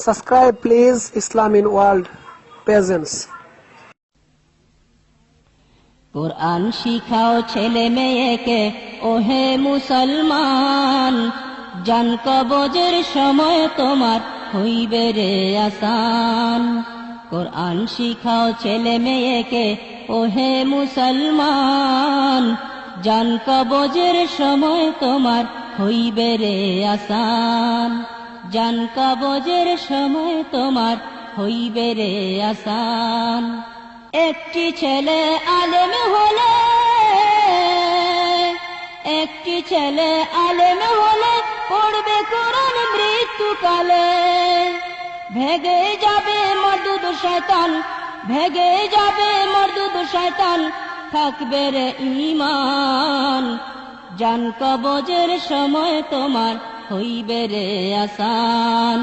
Subscribe please Islam in World Presence. কুরআন শিখাও ছেলে মেয়েকে ওহে মুসলমান, জান কবজের সময় তোমার হইবে রে আসান। কুরআন শিখাও ছেলে মেয়েকে ওহে মুসলমান, জান কবজের সময় তোমার হইবে রে আসান। জান কবজের সময় তোমার হইবে রে আসান। একটি ছেলে আলেম হলে, একটি ছেলে আলেম হলে পড়বে কোরআন মৃত্যুকালে। ভেগে যাবে মরদুদ শয়তান, ভেগে যাবে মরদুদ শয়তান, থাকবে রে ঈমান। জান কবজের সময় তোমার হইবে রে আসান।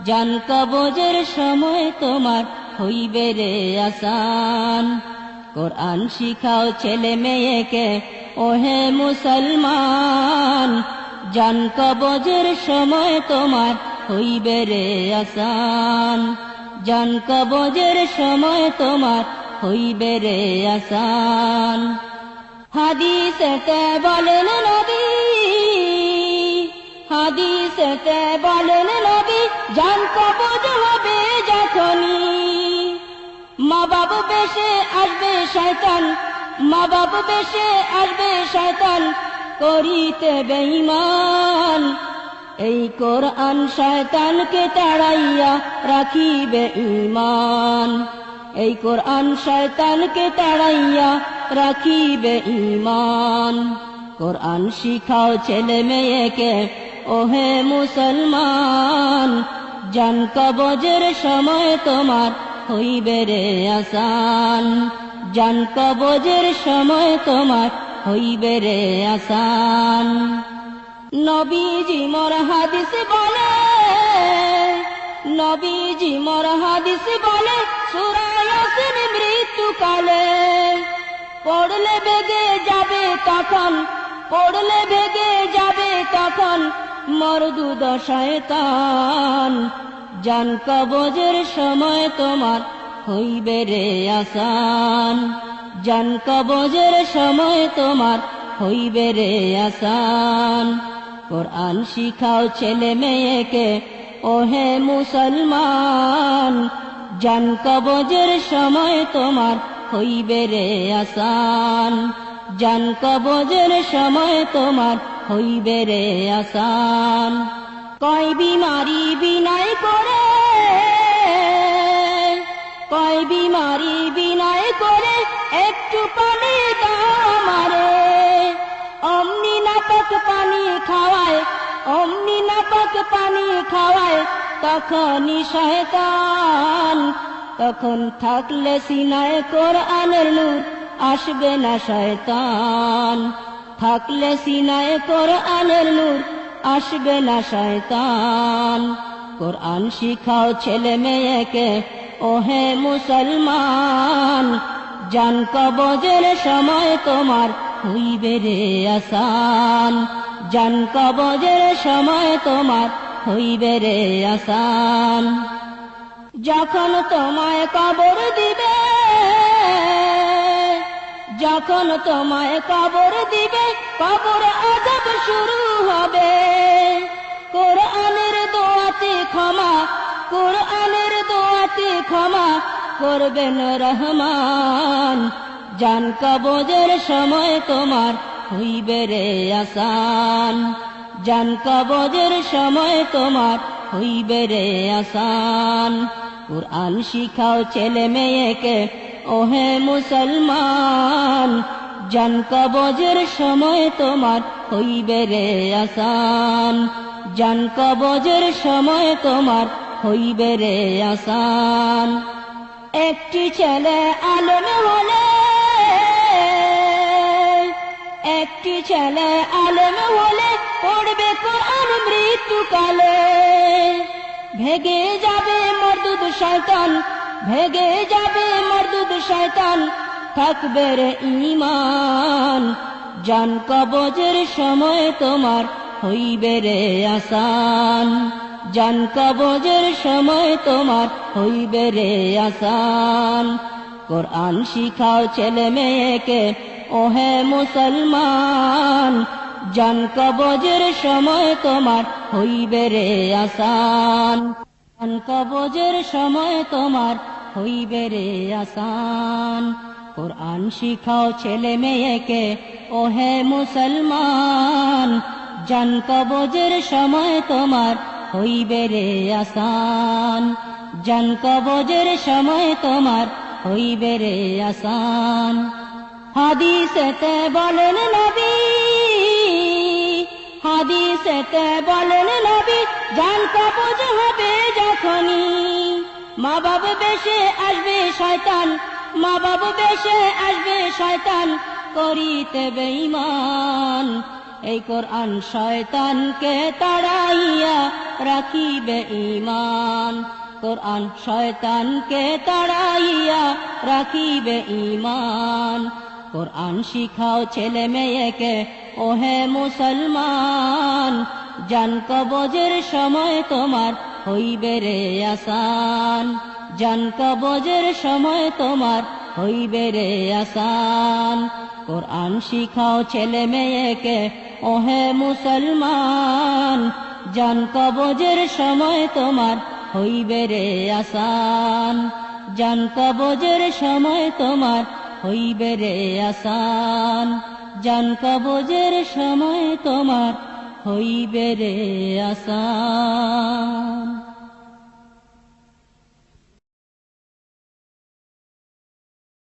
জান কবজের সময় তোমার হইবে রে আসান। কোরআন শিখাও ছেলে মেয়েকে ওহে মুসলমান, জান কবজের সময় তোমার হইবে রে আসান। জান কবজের সময় তোমার হইবে রে আসান। হাদিসেতে বলেন নবী, হাদিসেতে বলেন নবী, জান কবজ হবে যখনই মা বাপ বেশে আসবে শয়তান, মা বাপ বেশে আসবে শয়তান, করিতে বেঈমান। এই কোরআন শয়তানকে তাড়াইয়া রাখিবে ঈমান। এই কোরআন শয়তানকে তাড়াইয়া রাখিবে ঈমান। কোরআন শিখাও ছেলে মেয়েকে ওহে মুসলমান, জান কবজের সময় তোমার হইবে রে আসান। জান কবজের সময় তোমার হইবে রে আসান। নবীজি মোর হাদিস বলে, নবীজি মোর হাদিস বলে, সূরা ইয়াসিন মৃত্যুকালে পড়লে ভেগে যাবে তখন, পড়লে ভেগে যাবে তখন মরদুদ শয়তান। জান কবজের সময় তোমার হইবে রে আসান। জান কবজের সময় তোমার হইবে রে আসান। কোরআন শিখাও ছেলে মেয়েকে ওহে মুসলমান, জান কবজের সময় তোমার হইবে রে আসান। জান কবজের সময় তোমার হইবে রে আসান। কয় বিমারি বিনাই করে, কয় বিমারি বিনাই করে, একটু পানি দাও আমারে। অমনি নাপাক পানি খাওয়ায়, অমনি নাপাক পানি খাওয়ায়, তখনই শয়তান। তখন থাকলে সিনায় কোরআনের নূর, আসবে না শয়তান। থাকলে সিনায় কোরআনের নূর, আসবে না শয়তান। কোরআন শিখাও ছেলে মেয়েকে ওহে মুসলমান, জান কবজের সময় তোমার হইবে রে আসান। জান কবজের সময় তোমার হইবে রে আসান। যখন তোমায় কবর দিবে, যখন তোমায় কবর দিবে, কবর আযাব শুরু হবে। কোরআনের দোয়াতে ক্ষমা, কোরআনের দোয়াতে ক্ষমা করবেন রহমান। জান কবজের সময় তোমার হইবে রে আসান। জান কবজের সময় তোমার হইবে রে আসান। কোরআন শিখাও ছেলে মেয়েকে ওহে মুসলমান, জান কবজের সময় তোমার হইবে রে আসান। জান কবজের সময় তোমার হইবে রে আসান। একটি ছেলে আলেম হলে, একটি ছেলে আলেম হলে পড়বে কোরআন মৃত্যুকালে। ভেগে যাবে মরদুদ শয়তান, ভেগে যাবে মরদুদ শয়তান, থাকবে রে ঈমান। জান কবজের সময় তোমার হইবে রে আসান। জান কবজের সময় তোমার হইবে রে আসান। কোরআন শিখাও ছেলে মেয়েকে ওহে মুসলমান, জান কবজের সময় তোমার হইবে রে আসান। জান কবজের সময় তোমার হইবে রে আসান। কোরআন শিখাও ছেলে মেয়েকে ওহে মুসলমান, জান কবজের সময় তোমার হইবে রে আসান। জান কবজের সময় তোমার হইবে রে আসান। হাদিসেতে বলেন নবী, হাদিসেতে বলেন নবী, জান কবজ হবে যখনই মা বাবা বেশে আসবে শয়তান, মা বাবা বেশে আসবে শয়তান করিতে বেঈমান। এই কোরআন শয়তানকে তাড়াইয়া রাখিবে ঈমান, কোরআন শয়তানকে তাড়াইয়া রাখিবে ঈমান। কোরআন শিখাও ছেলে মেয়েকে ওহে মুসলমান, জান কবজের সময় তোমার হইবে রে আসান। জান কবজের সময় তোমার হইবে রে আসান। কোরআন শিখাও ছেলে মেয়েকে ওহে মুসলমান, জান কবজের সময় তোমার হইবে রে আসান। জান কবজের সময় তোমার হইবে রে আসান। জান কবজের সময় তোমার হইবে রে আসান।